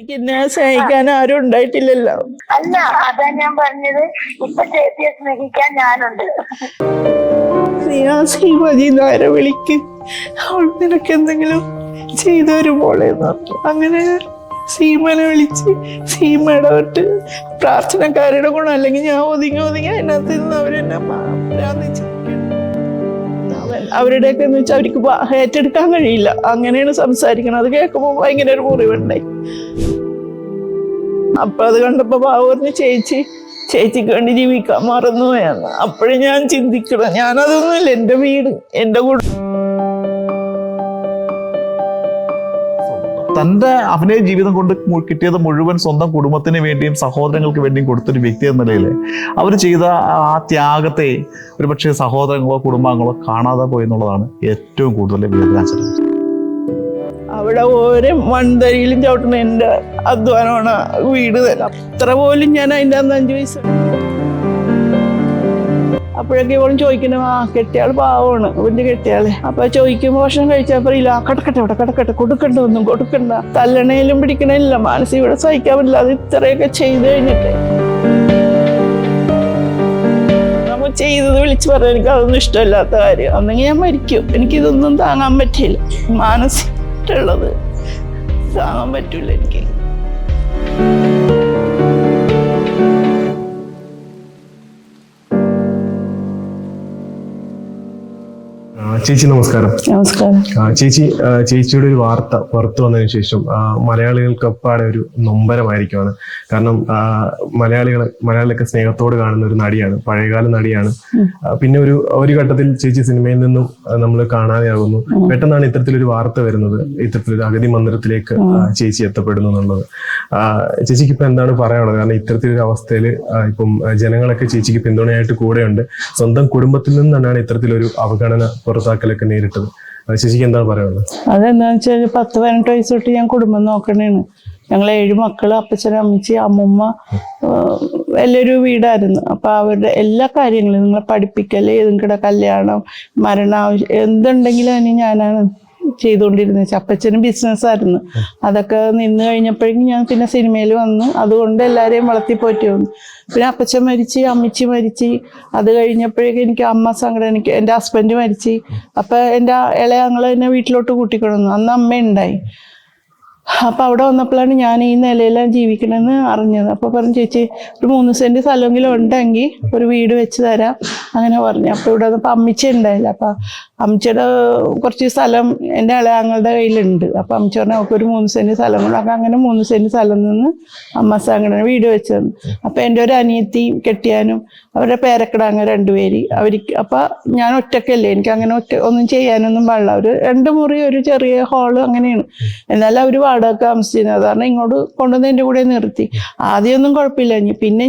എനിക്ക് എന്നെ സ്നേഹിക്കാൻ ആരും ഉണ്ടായിട്ടില്ലല്ലോ. അല്ല, അതാ ഞാൻ പറഞ്ഞത്, ഇപ്പൊ ചേച്ചിയെ സ്നേഹിക്കാൻ ഞാനുണ്ട്. മതി നേരെ വിളിക്ക്, അവൾ നിനക്ക് എന്തെങ്കിലും ചെയ്തു വരുമ്പോളെ പറഞ്ഞു. അങ്ങനെ സീമനെ വിളിച്ച് സീമ ഇടപെട്ട് പ്രാർത്ഥനക്കാരുടെ ഗുണം, അല്ലെങ്കിൽ ഞാൻ ഒതുങ്ങി അതിനകത്ത് നിന്ന് അവരെന്നെ അവരുടെയൊക്കെ എന്ന് വെച്ചാൽ അവർക്ക് ഏറ്റെടുക്കാൻ കഴിയില്ല. അങ്ങനെയാണ് സംസാരിക്കണം. അത് കേൾക്കുമ്പോൾ ഭയങ്കര ഒരു മുറിവുണ്ടായി. അപ്പൊ അത് കണ്ടപ്പോ ബാബു പറഞ്ഞു, ചേച്ചിക്ക് വേണ്ടി ജീവിക്കാൻ മറന്നു പോയെന്ന്. അപ്പോഴും ഞാൻ ചിന്തിക്കണം, ഞാനതൊന്നുമില്ല, എൻ്റെ വീട്, എൻ്റെ കുടുംബം. തൻ്റെ അഭിനയ ജീവിതം കൊണ്ട് കിട്ടിയത് മുഴുവൻ സ്വന്തം കുടുംബത്തിന് വേണ്ടിയും സഹോദരങ്ങൾക്ക് വേണ്ടിയും കൊടുത്തൊരു വ്യക്തി എന്ന നിലയിൽ അവർ ചെയ്ത ആ ത്യാഗത്തെ ഒരുപക്ഷെ സഹോദരങ്ങളോ കുടുംബാംഗങ്ങളോ കാണാതെ പോയി എന്നുള്ളതാണ് ഏറ്റവും കൂടുതൽ വേദനാജനകം. അവിടെ ഓരോ മൺതരിയിലും ചവിട്ടുന്ന എൻ്റെ അധ്വാനമാണ് വീട് തരാം. അത്ര പോലും ഞാൻ അതിൻ്റെ അന്ന് 5 വയസ്സ്. അപ്പോഴൊക്കെ ഇവളും ചോദിക്കണം, കെട്ടിയാൾ പാവമാണ് ഇവന്റെ കെട്ടിയാളെ. അപ്പൊ ചോദിക്കുമ്പോ ഭക്ഷണം കഴിച്ചപ്പോ ഇല്ല, കിടക്കട്ടെ അവിടെ കിടക്കട്ടെ, കൊടുക്കണ്ട, ഒന്നും കൊടുക്കണ്ട. തല്ലണേലും പിടിക്കണില്ല, മനസ്സിൽ ഇവിടെ സഹിക്കാൻ പറ്റില്ല. അത് ഇത്രയൊക്കെ ചെയ്ത് കഴിഞ്ഞിട്ട് നമ്മൾ ചെയ്തത് വിളിച്ചു പറയാൻ എനിക്ക് അതൊന്നും ഇഷ്ടമല്ലാത്ത കാര്യം. ഒന്നെങ്കിൽ ഞാൻ മരിക്കും. എനിക്കിതൊന്നും താങ്ങാൻ പറ്റില്ല, മാനസികമായിട്ടുള്ളത് താങ്ങാൻ പറ്റൂല എനിക്ക്. ചേച്ചി നമസ്കാരം. നമസ്കാരം. ചേച്ചിയുടെ ഒരു വാർത്ത പുറത്തു വന്നതിന് ശേഷം മലയാളികൾക്കൊപ്പാടെ ഒരു നൊമ്പരമായിരിക്കുവാണ്. കാരണം മലയാളികളൊക്കെ സ്നേഹത്തോട് കാണുന്ന ഒരു നടിയാണ്, പഴയകാല നടിയാണ്. പിന്നെ ഒരു ഘട്ടത്തിൽ ചേച്ചി സിനിമയിൽ നിന്നും നമ്മൾ കാണാതെയാകുന്നു. പെട്ടെന്നാണ് ഇത്തരത്തിലൊരു വാർത്ത വരുന്നത്, ഇത്തരത്തിലൊരു അഗതി മന്ദിരത്തിലേക്ക് ചേച്ചി എത്തപ്പെടുന്നു എന്നുള്ളത്. ചേച്ചിക്ക് ഇപ്പൊ എന്താണ് പറയാനുള്ളത്? കാരണം ഇത്തരത്തിലൊരു അവസ്ഥയിൽ ഇപ്പം ജനങ്ങളൊക്കെ ചേച്ചിക്ക് പിന്തുണയായിട്ട് കൂടെയുണ്ട്. സ്വന്തം കുടുംബത്തിൽ നിന്നാണ് ഇത്തരത്തിലൊരു അവഗണന പുറത്താക്കലൊക്കെ നേരിട്ടത്. ചേച്ചിക്ക് എന്താണ് പറയാനുള്ളത്? അതെന്താന്ന് വെച്ചാൽ 10-18 വയസ്സ് തൊട്ട് ഞാൻ കുടുംബം നോക്കണേണ്. ഞങ്ങൾ 7 മക്കള്, അപ്പച്ചൻ, അമ്മച്ചി, അമ്മുമ്മ, എല്ലാവരും വീടായിരുന്നു. അപ്പൊ അവരുടെ എല്ലാ കാര്യങ്ങളും, നിങ്ങളെ പഠിപ്പിക്കല്, നിങ്ങളുടെ കല്യാണം, മരണം, എന്തുണ്ടെങ്കിലും അതിന് ഞാനാണ് ചെയ്തുകൊണ്ടിരുന്നത്. അപ്പച്ചനും ബിസിനസ്സായിരുന്നു. അതൊക്കെ നിന്ന് കഴിഞ്ഞപ്പോഴേക്കും ഞാൻ പിന്നെ സിനിമയിൽ വന്നു. അതുകൊണ്ട് എല്ലാവരെയും വളർത്തിപ്പോറ്റി വന്നു. പിന്നെ അപ്പച്ചൻ മരിച്ച്, അമ്മച്ചി മരിച്ച്. അത് കഴിഞ്ഞപ്പോഴേക്കും എനിക്ക് അമ്മ സങ്കടം. എനിക്ക് എൻ്റെ ഹസ്ബൻഡ് മരിച്ച്. അപ്പൊ എൻ്റെ ഇളയാങ്ങളെ എന്നെ വീട്ടിലോട്ട് കൂട്ടിക്കൊണ്ടു. അന്ന് അമ്മയുണ്ടായി. അപ്പൊ അവിടെ വന്നപ്പോഴാണ് ഞാൻ ഈ നിലയിലാണ് ജീവിക്കണമെന്ന് അറിഞ്ഞത്. അപ്പൊ പറഞ്ഞു, ചേച്ചി ഒരു 3 സെന്റ് സ്ഥലമെങ്കിലും ഉണ്ടെങ്കിൽ ഒരു വീട് വെച്ച് തരാം, അങ്ങനെ പറഞ്ഞു. അപ്പൊ ഇവിടെ വന്നപ്പോ അമ്മച്ചി ഉണ്ടായില്ല. അപ്പൊ അമ്മച്ചിയുടെ കുറച്ച് സ്ഥലം എൻ്റെ ഇളയാങ്ങളുടെ കയ്യിലുണ്ട്. അപ്പൊ അമ്മച്ചി പറഞ്ഞാൽ അവർക്ക് ഒരു 3 സെന്റ് സ്ഥലം കൊണ്ട്. അപ്പൊ അങ്ങനെ 3 സെന്റ് സ്ഥലം നിന്ന് അമ്മ സംഘടന വീട് വെച്ച് തന്നു. അപ്പൊ എൻ്റെ ഒരു അനിയത്തിയും കെട്ടിയാനും അവരുടെ പേരക്കിടാങ്ങ 2 പേര്. അവർക്ക് അപ്പൊ ഞാൻ ഒറ്റക്കല്ലേ, എനിക്ക് അങ്ങനെ ഒന്നും ചെയ്യാനൊന്നും പാടില്ല. ഒരു 2 മുറി, ഒരു ചെറിയ ഹാള്, അങ്ങനെയാണ്. എന്നാലും അവർ വാടക താമസിച്ചിരുന്നത്. കാരണം ഇങ്ങോട്ട് കൊണ്ടുവന്ന് എൻ്റെ കൂടെ നിർത്തി. ആദ്യമൊന്നും കുഴപ്പമില്ല. പിന്നെ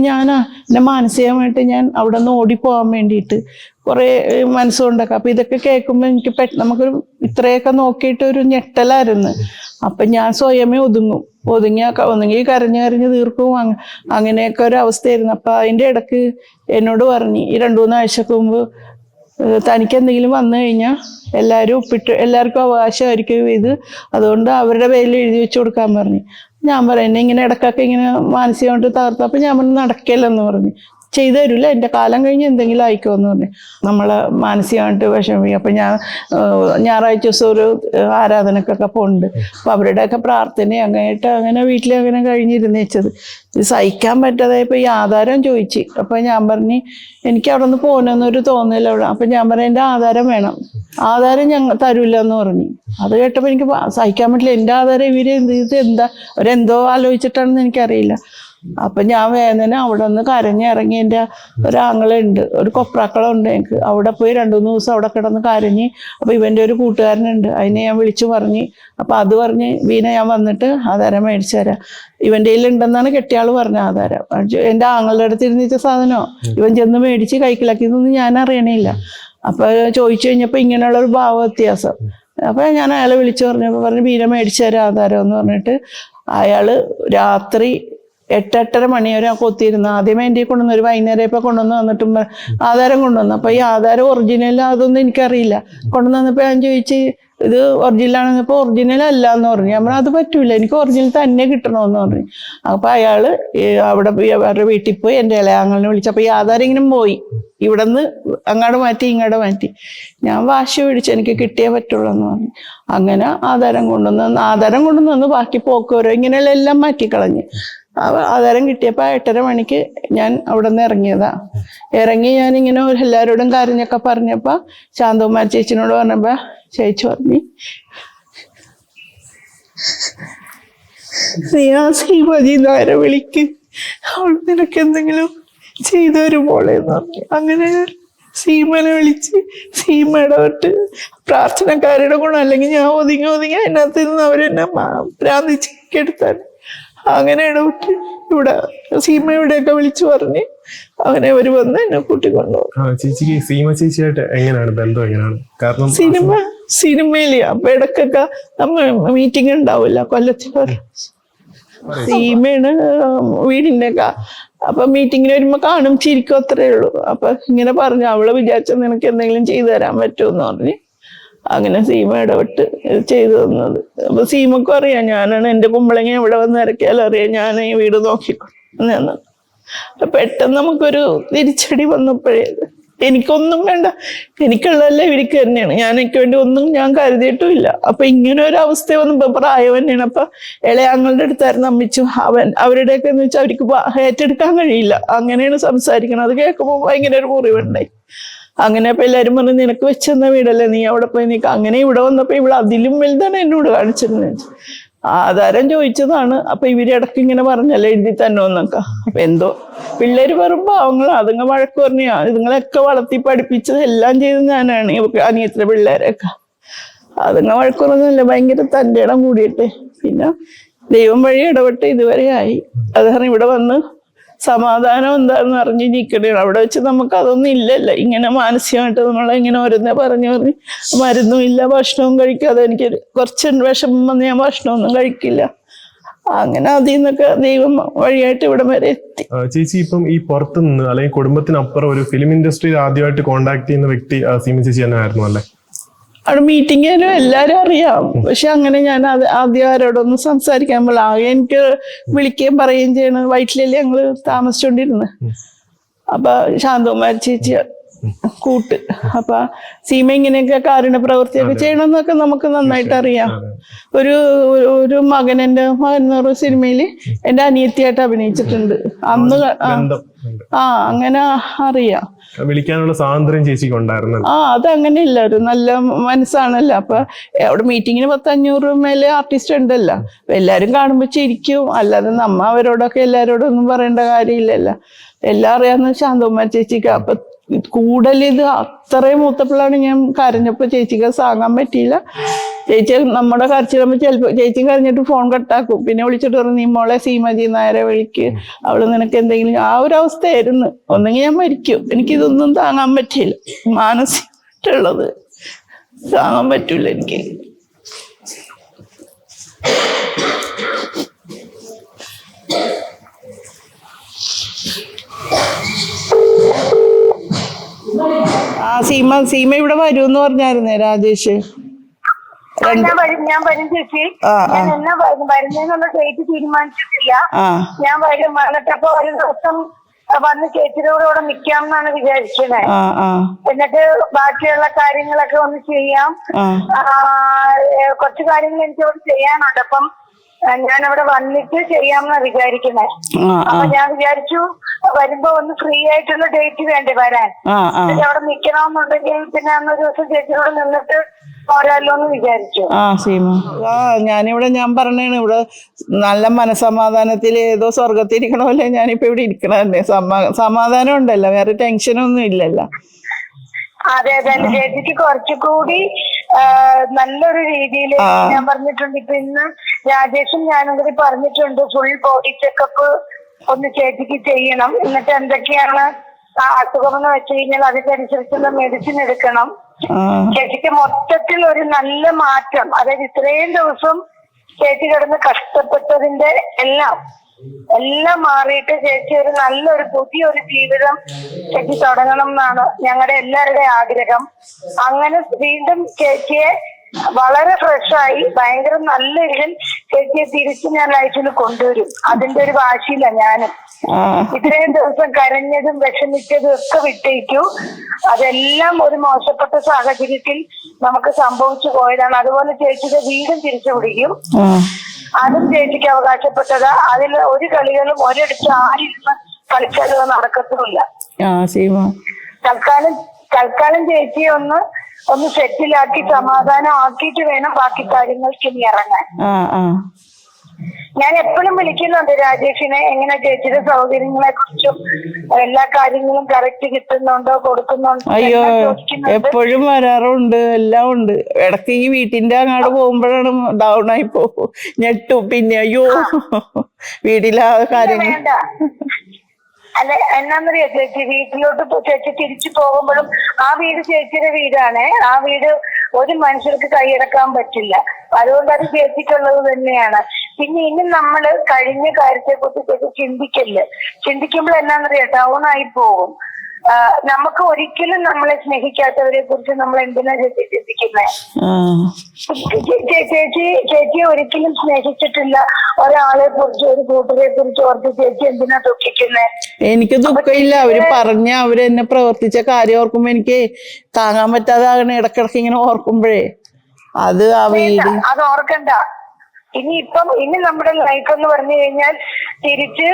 എൻ്റെ മാനസികമായിട്ട് ഞാൻ അവിടെ നിന്ന് ഓടിപ്പോകാൻ വേണ്ടിയിട്ട് കുറേ മനസ്സുകൊണ്ടൊക്കെ. അപ്പൊ ഇതൊക്കെ കേൾക്കുമ്പോൾ എനിക്ക് നമുക്കൊരു ഇത്രയൊക്കെ നോക്കിയിട്ട് ഒരു ഞെട്ടലായിരുന്നു. അപ്പൊ ഞാൻ സ്വയമേ ഒന്നെങ്കിൽ കരഞ്ഞ് തീർക്കും. അങ്ങനെയൊക്കെ ഒരു അവസ്ഥയായിരുന്നു. അപ്പൊ അതിൻ്റെ ഇടക്ക് എന്നോട് പറഞ്ഞ്, ഈ 2-3 ആഴ്ചക്ക് മുമ്പ്, തനിക്ക് എന്തെങ്കിലും വന്നു കഴിഞ്ഞാൽ എല്ലാവരും എല്ലാവർക്കും അവകാശമായിരിക്കും ഇത്, അതുകൊണ്ട് അവരുടെ പേരിൽ എഴുതി വെച്ച് കൊടുക്കാൻ പറഞ്ഞു. ഞാൻ പറയുന്നത് ഇങ്ങനെ ഇടക്കൊക്കെ ഇങ്ങനെ മാനസികമായിട്ട് തകർത്തപ്പോൾ ഞാൻ പറഞ്ഞു, നടക്കില്ലെന്ന് പറഞ്ഞു. ചെയ്തു തരില്ല, എൻ്റെ കാലം കഴിഞ്ഞ് എന്തെങ്കിലും ആയിക്കോന്ന് പറഞ്ഞു. നമ്മളെ മാനസികമായിട്ട് വിഷമിക്കും. അപ്പം ഞാൻ ഞായറാഴ്ച ദിവസം ഒരു ആരാധനക്കൊക്കെ പോകുന്നുണ്ട്. അപ്പം അവരുടെയൊക്കെ പ്രാർത്ഥന അങ്ങനെ വീട്ടിൽ അങ്ങനെ കഴിഞ്ഞിരുന്ന് വെച്ചത്. ഇത് സഹിക്കാൻ പറ്റാതായപ്പോൾ ഈ ആധാരം ചോദിച്ചു. അപ്പം ഞാൻ പറഞ്ഞു, എനിക്ക് അവിടെ നിന്ന് പോകണമെന്നൊരു തോന്നല അവിടെ. അപ്പം ഞാൻ പറഞ്ഞു, എൻ്റെ ആധാരം വേണം. ആധാരം ഞങ്ങൾ തരൂല്ല എന്ന് പറഞ്ഞു. അത് കേട്ടപ്പോൾ എനിക്ക് സഹിക്കാൻ പറ്റില്ല. എൻ്റെ ആധാരം ഇത് എന്താ, അവരെന്തോ ആലോചിച്ചിട്ടാണെന്ന് എനിക്കറിയില്ല. അപ്പൊ ഞാൻ വേദന അവിടെ നിന്ന് കരഞ്ഞിറങ്ങി. എൻ്റെ ഒരാങ്ങളുണ്ട്, ഒരു കൊപ്രാക്കളുണ്ട് എനിക്ക്. അവിടെ പോയി 2-3 ദിവസം അവിടെ കിടന്ന് കരഞ്ഞ്. അപ്പൊ ഇവൻ്റെ ഒരു കൂട്ടുകാരനുണ്ട്, അതിനെ ഞാൻ വിളിച്ചു പറഞ്ഞ്. അപ്പൊ അത് പറഞ്ഞ്, വീണ ഞാൻ വന്നിട്ട് ആധാരം മേടിച്ചു തരാം. ഇവൻ്റെ കയ്യിലുണ്ടെന്നാണ് കെട്ടിയാൾ പറഞ്ഞ ആധാരം. എൻ്റെ ആങ്ങളുടെ അടുത്ത് ഇരുന്നിച്ച സാധനമോ ഇവൻ ചെന്ന് മേടിച്ച് കൈക്കലാക്കിയതൊന്നും ഞാൻ അറിയണില്ല. അപ്പൊ ചോദിച്ചു കഴിഞ്ഞപ്പോ ഇങ്ങനെയുള്ളൊരു ഭാവ വ്യത്യാസം. അപ്പൊ ഞാൻ അയാളെ വിളിച്ചു പറഞ്ഞപ്പോ പറഞ്ഞു, വീണ മേടിച്ചു തരാം ആധാരം എന്ന് പറഞ്ഞിട്ട് അയാള് രാത്രി 8-8:30 മണി വരെ കൊത്തിയിരുന്നു. ആദ്യമേ എൻ്റെ കൊണ്ടുവന്ന് ഒരു വൈകുന്നേരം ഇപ്പൊ കൊണ്ടുവന്ന് വന്നിട്ടും ആധാരം കൊണ്ടുവന്നു. അപ്പൊ ഈ ആധാരം ഒറിജിനൽ അതൊന്നും എനിക്കറിയില്ല. കൊണ്ടുവന്ന് വന്നപ്പോ ഞാൻ ചോദിച്ച് ഇത് ഒറിജിനലാണെന്നപ്പോ ഒറിജിനൽ അല്ല എന്ന് പറഞ്ഞു. ഞാൻ പറഞ്ഞു അത് പറ്റൂല, എനിക്ക് ഒറിജിനൽ തന്നെ കിട്ടണമെന്ന് പറഞ്ഞു. അപ്പൊ അയാള് അവിടെ അവരുടെ വീട്ടിൽ പോയി എൻ്റെ ഇളയാങ്ങളിനെ വിളിച്ചപ്പോ ഈ ആധാരം ഇങ്ങനെ പോയി, ഇവിടെ നിന്ന് അങ്ങോട്ട് മാറ്റി ഇങ്ങോട്ട് മാറ്റി. ഞാൻ വാശി പിടിച്ച് എനിക്ക് കിട്ടിയേ പറ്റുള്ളൂ എന്ന് പറഞ്ഞു. അങ്ങനെ ആധാരം കൊണ്ടുവന്ന് ബാക്കി പോക്കുവരോ ഇങ്ങനെയുള്ള എല്ലാം മാറ്റിക്കളഞ്ഞ്. ആധാരം കിട്ടിയപ്പോ 8:30 മണിക്ക് ഞാൻ അവിടെ നിന്ന് ഇറങ്ങിയതാ. ഇറങ്ങി ഞാനിങ്ങനെ എല്ലാവരോടും കാര്യങ്ങളൊക്കെ പറഞ്ഞപ്പോ ശാന്തകുമാരി ചേച്ചിനോട് പറഞ്ഞപ്പോ ചേച്ചി പറഞ്ഞു നീ ആ ശ്രീമതിനാരെ വിളിക്ക്, അവൾ നിനക്ക് എന്തെങ്കിലും ചെയ്തു വരുമ്പോളെന്ന് പറഞ്ഞു. അങ്ങനെ സീമനെ വിളിച്ച് സീമ ഇടപെട്ട് പ്രാർത്ഥനക്കാരുടെ ഗുണം, അല്ലെങ്കിൽ ഞാൻ ഒതുങ്ങി അതിനകത്ത് നിന്ന് അവരെന്നെ ഭ്രാന്തിച്ചെടുത്താൻ അങ്ങനെ ഇടപെട്ട് ഇവിടെ സീമ ഇവിടെയൊക്കെ വിളിച്ചു പറഞ്ഞ് അങ്ങനെ അവര് വന്ന് എന്നെ കൂട്ടിക്കൊണ്ടുപോകും. ചേച്ചിക്ക് സീമ ചേച്ചിയായിട്ട് എങ്ങനെയാണ് ബന്ധം? എങ്ങനെയാണ്? കാരണം സിനിമയില് അപ്പൊ ഇടക്കൊക്കെ നമ്മ മീറ്റിംഗ് ഉണ്ടാവില്ല കൊല്ലത്തിലൊരു സീമയാണ് വീടിന്റെ ഒക്കെ. അപ്പൊ മീറ്റിങ്ങിന് വരുമ്പോ കാണും, ചിരിക്കും, അത്രേ ഉള്ളൂ. അപ്പൊ ഇങ്ങനെ പറഞ്ഞു അവള് വിചാരിച്ച നിനക്ക് എന്തെങ്കിലും ചെയ്തു തരാൻ പറ്റുമെന്ന് പറഞ്ഞ് അങ്ങനെ സീമ ഇടപെട്ട് ചെയ്തു തന്നത്. അപ്പൊ സീമക്കും അറിയാം ഞാനാണ്, എന്റെ കുമ്പളങ്ങ ഇവിടെ വന്ന് ഇറക്കിയാലും അറിയാം ഞാൻ ഈ വീട് നോക്കിക്കൊണ്ടു. പെട്ടെന്ന് നമുക്കൊരു തിരിച്ചടി വന്നപ്പോഴേ എനിക്കൊന്നും വേണ്ട, എനിക്കുള്ളതല്ലേ ഇവർക്ക് തന്നെയാണ്, എനിക്ക് വേണ്ടി ഒന്നും ഞാൻ കരുതിയിട്ടുമില്ല. അപ്പൊ ഇങ്ങനെ ഒരു അവസ്ഥ വന്നപ്പോ പ്രായം തന്നെയാണ്. അപ്പൊ ഇളയാങ്ങളുടെ അടുത്തായിരുന്നു അമ്മിച്ചു. അവരുടെയൊക്കെ എന്ന് വെച്ചാൽ അവർക്ക് ഏറ്റെടുക്കാൻ കഴിയില്ല, അങ്ങനെയാണ് സംസാരിക്കണം. അത് കേൾക്കുമ്പോൾ ഭയങ്കര ഒരു മുറിവുണ്ടായി. അങ്ങനെ അപ്പൊ എല്ലാരും പറഞ്ഞു നിനക്ക് വെച്ചെന്ന വീടല്ലേ, നീ അവിടെ പോയി നിൽക്കുക. അങ്ങനെ ഇവിടെ വന്നപ്പോ ഇവിടെ അതിലും വലുതാണ് എന്നോട് കാണിച്ചിരുന്നത്. ആധാരം ചോദിച്ചതാണ്. അപ്പൊ ഇവരിടക്ക് ഇങ്ങനെ പറഞ്ഞല്ലോ എഴുതി തന്നോന്നൊക്കെ. അപ്പൊ എന്തോ പിള്ളേര് വെറും പാവങ്ങൾ, അതുങ്ങൾ വഴക്ക് പറഞ്ഞു. ഇതുങ്ങളൊക്കെ വളർത്തി പഠിപ്പിച്ചത് എല്ലാം ചെയ്ത് ഞാനാണ്, അനിയത്തിലെ പിള്ളേരൊക്കെ. അതുങ്ങൾ വഴക്ക് പറഞ്ഞല്ല, ഭയങ്കര തൻ്റെ ഇടം കൂടിയിട്ട്. പിന്നെ ദൈവം വഴി ഇടപെട്ട് ഇതുവരെ ആയി. അത് കാരണം ഇവിടെ വന്ന് സമാധാനം എന്താന്ന് അറിഞ്ഞിരിക്കണേ. അവിടെ വെച്ച് നമുക്ക് അതൊന്നും ഇല്ലല്ലോ. ഇങ്ങനെ മാനസികമായിട്ട് നമ്മളിങ്ങനെ ഓരോന്നേ പറഞ്ഞു മരുന്നും ഇല്ല, ഭക്ഷണവും കഴിക്കാതെ എനിക്ക് കുറച്ച് വിഷമം വന്ന് ഞാൻ ഭക്ഷണമൊന്നും കഴിക്കില്ല. അങ്ങനെ അതിൽ നിന്നൊക്കെ ദൈവം വഴിയായിട്ട് ഇവിടെ വരെ എത്തി. ചേച്ചി ഇപ്പം ഈ പുറത്തുനിന്ന് അല്ലെങ്കിൽ കുടുംബത്തിനപ്പുറം ഒരു ഫിലിം ഇൻഡസ്ട്രിയിൽ ആദ്യമായിട്ട് കോണ്ടാക്ട് ചെയ്യുന്ന വ്യക്തി സീമ ചേച്ചി തന്നെ ആയിരുന്നു അല്ലേ? അവിടെ മീറ്റിങ്ങിലും എല്ലാരും അറിയാം. പക്ഷെ അങ്ങനെ ഞാൻ ആദ്യം ആരോടൊന്നും സംസാരിക്കാൻ പോല. ആകെ എനിക്ക് വിളിക്കുകയും പറയുകയും ചെയ്യണം. വയറ്റിലല്ലേ ഞങ്ങള് താമസിച്ചോണ്ടിരുന്നത്. അപ്പൊ ശാന്തകുമാരി ചേച്ചി കൂട്ട്. അപ്പൊ സീമ ഇങ്ങനെയൊക്കെ കാരുണ്യ പ്രവൃത്തിയൊക്കെ ചെയ്യണമെന്നൊക്കെ നമുക്ക് നന്നായിട്ട് അറിയാം. ഒരു മകൻ, എൻ്റെ മകൻ എന്ന് പറഞ്ഞ സിനിമയില് എൻ്റെ അനിയത്തിയായിട്ട് അഭിനയിച്ചിട്ടുണ്ട്. അന്ന് അങ്ങനെ അറിയാം. വിളിക്കാനുള്ള സ്വാതന്ത്ര്യം ചേച്ചിക്ക് ഉണ്ടായിരുന്നു. അതങ്ങനെയില്ല, ഒരു നല്ല മനസ്സാണല്ലോ. അപ്പൊ അവിടെ മീറ്റിങ്ങിന് 1000-500 മേലെ ആർട്ടിസ്റ്റ് ഉണ്ടല്ലോ. അപ്പൊ എല്ലാരും കാണുമ്പോ ചിരിക്കും. അല്ലാതെ നമ്മ അവരോടൊക്കെ എല്ലാരോടും ഒന്നും പറയേണ്ട കാര്യമില്ലല്ലോ. എല്ലാം അറിയാവുന്ന ശാന്തകുമാരി ചേച്ചിക്ക്. അപ്പൊ കൂടുതൽ ഇത് അത്രയും മൂത്തപ്പോഴാണ് ഞാൻ കരഞ്ഞപ്പോ ചേച്ചിക്ക് താങ്ങാൻ പറ്റിയില്ല. ചേച്ചി നമ്മുടെ കരച്ചിലുമ്പോ ചിലപ്പോ ചേച്ചി കരഞ്ഞിട്ട് ഫോൺ കട്ടാക്കും. പിന്നെ വിളിച്ചിട്ട് പറഞ്ഞു നീ മോളെ സീമജി നായരെ വിളിക്ക്, അവള് നിനക്ക് എന്തെങ്കിലും. ആ ഒരു അവസ്ഥയായിരുന്നു. ഒന്നെങ്കിൽ ഞാൻ മരിക്കും. എനിക്കിതൊന്നും താങ്ങാൻ പറ്റിയില്ല. മാനസികമായിട്ടുള്ളത് താങ്ങാൻ പറ്റൂല എനിക്ക്. സീമ ഇവിടെ വരുമെന്ന് പറഞ്ഞായിരുന്നേ രാജേഷ്. ഞാൻ വരും ചേച്ചി. ഞാൻ എന്നാ വരുന്നേന്നുള്ള ഡേറ്റ് തീരുമാനിച്ചിട്ടില്ല. ഞാൻ വരും. വന്നിട്ടപ്പോ ഒരു ദിവസം വന്ന് ചേച്ചിയുടെ കൂടെ നിക്കാമെന്നാണ് വിചാരിക്കുന്നത്. എന്നിട്ട് ബാക്കിയുള്ള കാര്യങ്ങളൊക്കെ ഒന്ന് ചെയ്യാം. കുറച്ച് കാര്യങ്ങൾ എനിക്കവിടെ ചെയ്യാനുണ്ട്. അപ്പം ഞാൻ അവിടെ വന്നിട്ട് ചെയ്യാമെന്നാ വിചാരിക്കുന്നത്. അപ്പൊ ഞാൻ വിചാരിച്ചു വരുമ്പോ ഒന്ന് ഫ്രീ ആയിട്ടുള്ള ഡേറ്റ് വേണ്ടേ വരാൻ. അവിടെ നിക്കണമെന്നുണ്ടെങ്കിൽ പിന്നെ അന്നൊരു ദിവസം ചേച്ചിയോട് നിന്നിട്ട് പോരാലോന്ന് വിചാരിച്ചു. സീമ ഞാനിവിടെ ഞാൻ പറഞ്ഞാണ് ഇവിടെ നല്ല മനസമാധാനത്തിൽ ഏതോ സ്വർഗത്തിരിക്കണമല്ലേ ഞാനിപ്പോ ഇവിടെ ഇരിക്കണതന്നെ. സമാധാനം ഉണ്ടല്ലോ, വേറെ ടെൻഷനൊന്നും ഇല്ലല്ലോ. അതെ അതെ, ചേച്ചിക്ക് കുറച്ചുകൂടി നല്ലൊരു രീതിയിൽ ഞാൻ പറഞ്ഞിട്ടുണ്ട്. ഇപ്പൊ ഇന്ന് രാജേഷും ഞാനും കൂടി പറഞ്ഞിട്ടുണ്ട് ഫുൾ ബോഡി ചെക്കപ്പ് ഒന്ന് ചേച്ചിക്ക് ചെയ്യണം. എന്നിട്ട് എന്തൊക്കെയാണ് അസുഖമെന്ന് വെച്ച് കഴിഞ്ഞാൽ അതിനനുസരിച്ചുള്ള മെഡിസിൻ എടുക്കണം. ചേച്ചിക്ക് മൊത്തത്തിൽ ഒരു നല്ല മാറ്റം, അതായത് ഇത്രയും ദിവസം ചേച്ചി കിടന്ന് കഷ്ടപ്പെട്ടതിന്റെ എല്ലാം എല്ലാം മാറിയിട്ട് ചേച്ചി ഒരു നല്ലൊരു പുതിയൊരു ജീവിതം ചേച്ചി തുടങ്ങണം എന്നാണ് ഞങ്ങളുടെ എല്ലാവരുടെയും ആഗ്രഹം. അങ്ങനെ വീണ്ടും ചേച്ചിയെ വളരെ ഫ്രഷായി ഭയങ്കര നല്ല ഇതിൽ ചേച്ചിയെ തിരിച്ച് ഞാൻ ലൈഫിൽ കൊണ്ടുവരും. അതിന്റെ ഒരു വാശിയില്ല ഞാനും. ഇത്രയും ദിവസം കരഞ്ഞതും വിഷമിച്ചതും ഒക്കെ വിട്ടേക്കു. അതെല്ലാം ഒരു മോശപ്പെട്ട സാഹചര്യത്തിൽ നമുക്ക് സംഭവിച്ചു പോയതാണ്. അതുപോലെ ചേച്ചിയുടെ വീടും തിരിച്ചു പിടിക്കും. അതും ചേച്ചിക്ക് അവകാശപ്പെട്ടതാ. അതിൽ ഒരു കളികളും ഒരിടത്ത് ആരിരുന്ന് കളിച്ചാലും നടക്കത്തുമില്ല. തൽക്കാലം ചേച്ചിയെ ഒന്ന് സെറ്റിലാക്കി സമാധാനം ആക്കിയിട്ട് വേണം ബാക്കി കാര്യങ്ങൾക്ക് ഇനി ഇറങ്ങാൻ. ഞാൻ എപ്പോഴും വിളിക്കുന്നുണ്ട് രാജേഷിനെ, എങ്ങനെ ചേച്ചിയുടെ സൗകര്യങ്ങളെ കുറിച്ചും എല്ലാ കാര്യങ്ങളും കറക്റ്റ് കിട്ടുന്നുണ്ടോ കൊടുക്കുന്നുണ്ടോ. അയ്യോ, എപ്പോഴും വരാറുണ്ട്, എല്ലാം ഉണ്ട്. ഇടയ്ക്ക് ഈ വീട്ടിന്റെ അങ്ങോട്ട് പോകുമ്പോഴാണ് ഡൗൺ ആയി പോകും, ഞെട്ടു. പിന്നെ അയ്യോ വീട്ടിലെ കാര്യങ്ങൾ വേണ്ട. അല്ല എന്നാന്നറിയോ ചേച്ചി, വീട്ടിലോട്ട് ചേച്ചി തിരിച്ചു പോകുമ്പോഴും ആ വീട് ചേച്ചിയുടെ വീടാണ്. ആ വീട് ഒരു മനുഷ്യർക്ക് കൈയടക്കാൻ പറ്റില്ല. അതുകൊണ്ട് അത് ചേച്ചിക്കുള്ളത് തന്നെയാണ്. പിന്നെ ഇനി നമ്മള് കഴിഞ്ഞ കാര്യത്തെ കുറിച്ച് ചിന്തിക്കുമ്പോൾ എന്നാന്നറിയോ ഡൗൺ ആയി പോകും. നമുക്ക് ഒരിക്കലും നമ്മളെ സ്നേഹിക്കാത്തവരെ കുറിച്ച് നമ്മൾ എന്തിനാ ചേച്ചി ചിന്തിക്കുന്നത്? ചേച്ചിയെ ഒരിക്കലും സ്നേഹിച്ചിട്ടില്ല ഒരാളെ കുറിച്ച്, ഒരു കൂട്ടരെ കുറിച്ച് ഓർത്ത് ചേച്ചി എന്തിനാ ദുഃഖിക്കുന്നത്? എനിക്ക് ദുഃഖമില്ല. അവരെന്നെ പ്രവർത്തിച്ച കാര്യം ഓർക്കുമ്പോ എനിക്ക് താങ്ങാൻ പറ്റാതാകണ ഇടക്കിടക്ക് ഇങ്ങനെ ഓർക്കുമ്പോഴേ. അത് അത് ഓർക്കണ്ട. ഇനി നമ്മുടെ ലൈഫ് എന്ന് പറഞ്ഞു കഴിഞ്ഞാൽ തിരിച്ച്,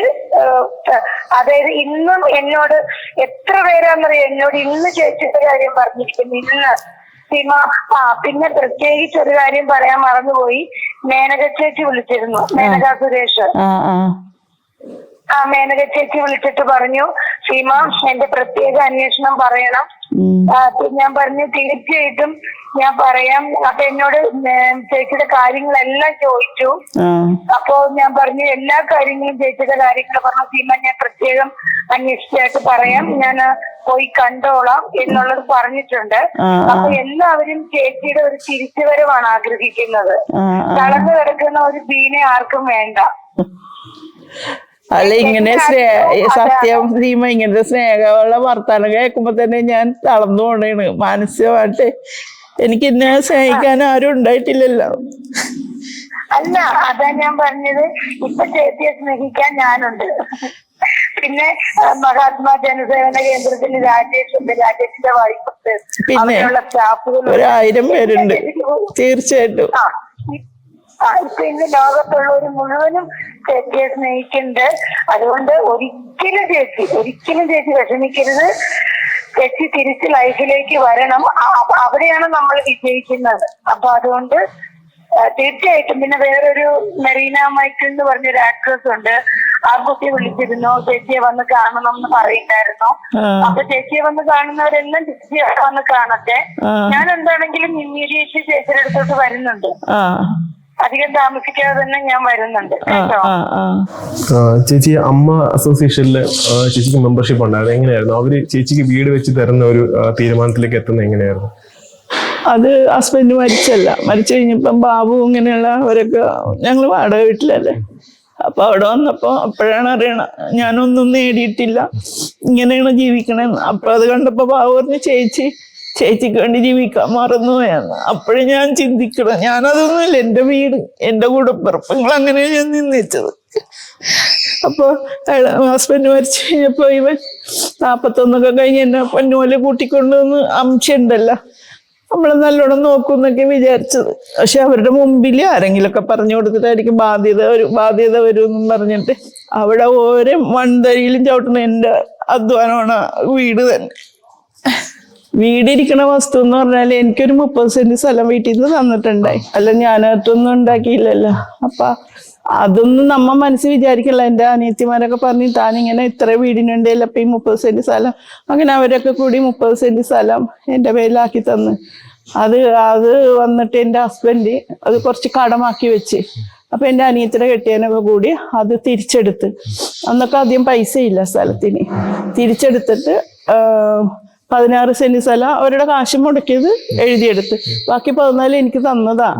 അതായത് ഇന്നും എന്നോട് എത്ര പേരാന്നറിയാം എന്നോട് ഇന്ന് ചേച്ചിയുടെ കാര്യം പറഞ്ഞിരിക്കുന്നു. ഇന്ന് സീമ. പിന്നെ പ്രത്യേകിച്ച് ഒരു കാര്യം പറയാൻ മറന്നുപോയി. മേനക ചേച്ചി വിളിച്ചിരുന്നു, മേനക സുരേഷ്. മേനക ചേച്ചി വിളിച്ചിട്ട് പറഞ്ഞു, സീമ എന്റെ പ്രത്യേക അന്വേഷണം പറയണം. ഞാൻ പറഞ്ഞു തീർച്ചയായിട്ടും ഞാൻ പറയാം. അപ്പൊ എന്നോട് ചേച്ചിയുടെ കാര്യങ്ങളെല്ലാം ചോദിച്ചു. അപ്പോ ഞാൻ പറഞ്ഞു എല്ലാ കാര്യങ്ങളും ചേച്ചിയുടെ കാര്യങ്ങൾ പറഞ്ഞു. സീമ ഞാൻ പ്രത്യേകം അന്വേഷിച്ചായിട്ട് പറയാം, ഞാൻ പോയി കണ്ടോളാം എന്നുള്ളത് പറഞ്ഞിട്ടുണ്ട്. അപ്പൊ എല്ലാവരും ചേച്ചിയുടെ ഒരു തിരിച്ചുവരവാണ് ആഗ്രഹിക്കുന്നത്. തളർന്നു കിടക്കുന്ന ഒരു ബീനെ ആർക്കും വേണ്ട. അല്ല, ഇങ്ങനെ സത്യം സീമ, ഇങ്ങനത്തെ സ്നേഹമുള്ള വർത്താനം കേൾക്കുമ്പോ തന്നെ ഞാൻ തളർന്നു പോണേണ് മാനസികമായിട്ട്. എനിക്ക് എന്നെ സ്നേഹിക്കാൻ ആരും ഉണ്ടായിട്ടില്ലല്ലോ. അല്ല, അതാ ഞാൻ പറഞ്ഞത്. ഇപ്പൊ ചേച്ചിയെ സ്നേഹിക്കാൻ ഞാനുണ്ട്. പിന്നെ മഹാത്മാ ജനസേവന കേന്ദ്രത്തിൽ രാജേഷുണ്ട്, രാജേഷിന്റെ വൈഫുണ്ട്, അങ്ങനെയുള്ള സ്റ്റാഫുകൾ 1000 പേരുണ്ട്. തീർച്ചയായിട്ടും ഇപ്പൊ ഇന്ന് ലോകത്തുള്ളവർ മുഴുവനും ചേച്ചിയെ സ്നേഹിക്കുന്നുണ്ട്. അതുകൊണ്ട് ഒരിക്കലും ചേച്ചി വിഷമിക്കരുത്. ചേച്ചി തിരിച്ച് ലൈഫിലേക്ക് വരണം. അവിടെയാണ് നമ്മൾ വിജയിക്കുന്നത്. അപ്പൊ അതുകൊണ്ട് തീർച്ചയായിട്ടും. പിന്നെ വേറൊരു മെറീന മൈക്കിൾ എന്ന് പറഞ്ഞൊരു ആക്ട്രസ് ഉണ്ട്. ആ കുട്ടി വിളിച്ചിരുന്നു, ചേച്ചിയെ വന്ന് കാണണം എന്ന് പറയുന്നായിരുന്നു. അപ്പൊ ചേച്ചിയെ വന്ന് കാണുന്നവരെല്ലാം ചേച്ചിയെ വന്ന് കാണട്ടെ. ഞാൻ എന്താണെങ്കിലും ഇമ്മീഡിയറ്റ്ലി ചേച്ചിയുടെ അടുത്തോട്ട് വരുന്നുണ്ട്. അധികം താമസിക്കാതെ തന്നെ ഞാൻ വരുന്നുണ്ട് കേട്ടോ. ചേച്ചി അമ്മ അസോസിയേഷനില് ചേച്ചിക്ക് മെമ്പർഷിപ്പ് ഉണ്ടായിരുന്നു. എങ്ങനെയായിരുന്നു അവര് ചേച്ചിക്ക് വീട് വെച്ച് തരുന്ന ഒരു തീരുമാനത്തിലേക്ക് എത്തുന്നത്? എങ്ങനെയായിരുന്നു അത്? ഹസ്ബൻഡ് മരിച്ചു കഴിഞ്ഞപ്പം ബാബു ഇങ്ങനെയുള്ള അവരൊക്കെ ഞങ്ങൾ വാടക വീട്ടിലല്ലേ. അപ്പൊ അവിടെ വന്നപ്പോ അപ്പോഴാണ് അറിയണ ഞാനൊന്നും നേടിയിട്ടില്ല, ഇങ്ങനെയാണ് ജീവിക്കണെന്ന്. അപ്പൊ അത് കണ്ടപ്പോ ബാബു പറഞ്ഞു, ചേച്ചിക്ക് വേണ്ടി ജീവിക്കാൻ മറന്നുപോയാന്ന്. അപ്പോഴും ഞാൻ ചിന്തിക്കണം, ഞാനതൊന്നുമില്ല, എൻ്റെ വീട്, എൻ്റെ കൂടപ്പിറപ്പങ്ങൾ, അങ്ങനെയാണ് ഞാൻ നിന്നിച്ചത്. അപ്പൊ ഹസ്ബൻഡ് മരിച്ചു കഴിഞ്ഞപ്പോ ഇവൻ 41 കഴിഞ്ഞ് എന്നെ പൊന്നുപോലെ കൂട്ടിക്കൊണ്ടുവന്ന് അംശുണ്ടല്ലോ, നമ്മളെ നല്ലോണം നോക്കൂന്നൊക്കെ വിചാരിച്ചത്. പക്ഷെ അവരുടെ മുമ്പിൽ ആരെങ്കിലുമൊക്കെ പറഞ്ഞു കൊടുത്തിട്ടായിരിക്കും ബാധ്യത വരുമെന്നും പറഞ്ഞിട്ട് അവിടെ ഓരോ മൺതരിയിലും ചവിട്ടുന്ന എൻ്റെ അധ്വാനമാണ് വീട് തന്നെ. വീടിരിക്കണ വസ്തു എന്ന് പറഞ്ഞാൽ എനിക്കൊരു 30 സെന്റ് സ്ഥലം വീട്ടിൽ നിന്ന് തന്നിട്ടുണ്ടായി. അല്ല, ഞാനകത്തൊന്നും ഉണ്ടാക്കിയില്ലല്ലോ. അപ്പൊ അതൊന്നും നമ്മ മനസ്സിൽ വിചാരിക്കില്ല. എൻ്റെ അനിയത്തിമാരൊക്കെ പറഞ്ഞു, താനിങ്ങനെ ഇത്ര വീടിനുണ്ടല്ലോ, അപ്പൊ ഈ 30 സെന്റ് സ്ഥലം. അങ്ങനെ അവരൊക്കെ കൂടി 30 സെന്റ് സ്ഥലം എൻ്റെ പേരിലാക്കി തന്ന്. അത് വന്നിട്ട് എൻ്റെ ഹസ്ബൻഡ് അത് കുറച്ച് കടമാക്കി വെച്ച്. അപ്പൊ എൻ്റെ അനിയത്തിനെ കെട്ടിയതിനൊക്കെ കൂടി അത് തിരിച്ചെടുത്ത്, അന്നൊക്കെ അധികം പൈസ ഇല്ല സ്ഥലത്തിന്, തിരിച്ചെടുത്തിട്ട് 16 സെന്റ് സ്ഥലം അവരുടെ കാശ് മുടക്കിയത് എഴുതിയെടുത്ത്, ബാക്കി 14 എനിക്ക് തന്നതാ.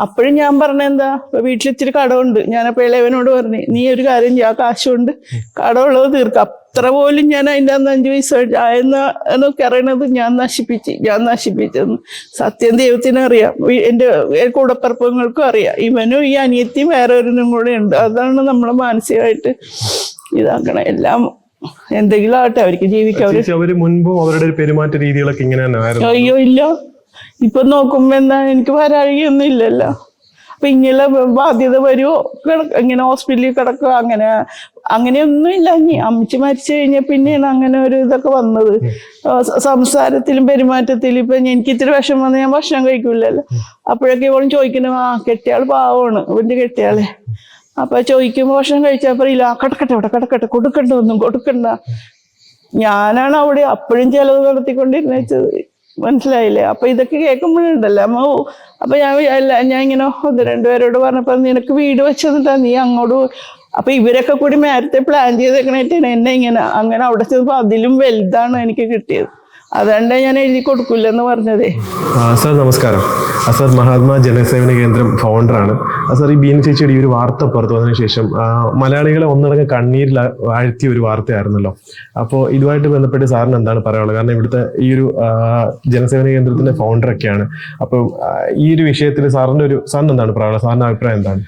അപ്പോഴും ഞാൻ പറഞ്ഞ എന്താ, വീട്ടിൽ ഇച്ചിരി കടമുണ്ട്. ഞാനപ്പോൾ ഇളയവനോട് പറഞ്ഞു, നീ ഒരു കാര്യം ചെയ്യാ, കാശുകൊണ്ട് കടമുള്ളത് തീർക്കാം. അത്ര പോലും ഞാൻ അതിൻ്റെ അന്ന് 5 വയസ്സ് എന്നൊക്കെ അറിയണത് ഞാൻ നശിപ്പിച്ചെന്ന്. സത്യം ദൈവത്തിനറിയാം, എൻ്റെ കൂടപ്പിറപ്പങ്ങൾക്കും അറിയാം. ഇവനും ഈ അനിയത്തിയും വേറെ ഒരുനും കൂടെ ഉണ്ട്. അതാണ് നമ്മളെ മാനസികമായിട്ട് ഇതാക്കണം. എല്ലാം എന്തെങ്കിലും ആവട്ടെ, അവർക്ക് ജീവിക്കാം. അവര് മുൻപും അവരുടെ ഒരു പെരുമാറ്റ രീതികളൊക്കെ ഇങ്ങനെ തന്നെ ആയിരുന്നു? അയ്യോ ഇല്ല, ഇപ്പൊ നോക്കുമ്പോ എന്താ, എനിക്ക് വരാഴികയൊന്നും ഇല്ലല്ലോ. അപ്പൊ ഇങ്ങനെ ബാധ്യത വരുമോ, ഇങ്ങനെ ഹോസ്പിറ്റലിൽ കിടക്കുക, അങ്ങനെയൊന്നും ഇല്ല. ഇനി അമ്മച്ചി മരിച്ചു കഴിഞ്ഞാൽ പിന്നെയാണ് അങ്ങനെ ഒരു ഇതൊക്കെ വന്നത്. സംസാരത്തിലും പെരുമാറ്റത്തിലും ഇപ്പൊ എനിക്ക് ഇത്തിരി വിഷം വന്ന് ഞാൻ ഭക്ഷണം കഴിക്കൂലല്ലോ. അപ്പോഴൊക്കെ ഇവളും ചോദിക്കുന്നു, കെട്ടിയാൾ പാവമാണ് ഇവന്റെ കെട്ടിയാളെ. അപ്പൊ ചോദിക്കുമ്പോ ഭക്ഷണം കഴിച്ചാൽ പറയില്ല, കിടക്കട്ടെ ഇവിടെ കിടക്കട്ടെ, ഒന്നും കൊടുക്കണ്ട. ഞാനാണ് അവിടെ അപ്പോഴും ചെലവ് നടത്തിക്കൊണ്ടിരുന്നത്, മനസ്സിലായില്ലേ? അപ്പൊ ഇതൊക്കെ കേൾക്കുമ്പോഴുണ്ടല്ലോ അമ്മ. അപ്പൊ ഞാൻ ഇങ്ങനെ 1-2 പേരോട് പറഞ്ഞപ്പോ, നിനക്ക് വീട് വെച്ചെന്നിട്ടാ നീ അങ്ങോട്ട്. അപ്പൊ ഇവരൊക്കെ കൂടി നേരത്തെ പ്ലാൻ ചെയ്തേക്കണേറ്റ് എന്നെ അങ്ങനെ അവിടെ ചെന്നപ്പോ അതിലും വലുതാണ് എനിക്ക് കിട്ടിയത്. അതുകൊണ്ടാ ഞാൻ എഴുതി കൊടുക്കില്ലെന്ന് പറഞ്ഞതേ. സാർ നമസ്കാരം. സാർ മഹാത്മാ ജനസേവന കേന്ദ്രം ഫൗണ്ടറാണ്. സാർ, ഈ ബീന ചേച്ചിയുടെ ഈ ഒരു വാർത്ത പുറത്തു വന്നതിന് ശേഷം മലയാളികളെ ഒന്നടങ്കം കണ്ണീരിൽ ആഴ്ത്തിയ ഒരു വാർത്തയായിരുന്നല്ലോ. അപ്പോൾ ഇതുമായിട്ട് ബന്ധപ്പെട്ട് സാറിന് എന്താണ് പറയാനുള്ളത്? കാരണം ഇവിടുത്തെ ഈ ഒരു ജനസേവന കേന്ദ്രത്തിന്റെ ഫൗണ്ടറൊക്കെയാണ്. അപ്പോൾ ഈ ഒരു വിഷയത്തിൽ സാറിന് എന്താണ് പറയാനുള്ളത്? സാറിന്റെ അഭിപ്രായം എന്താണ്?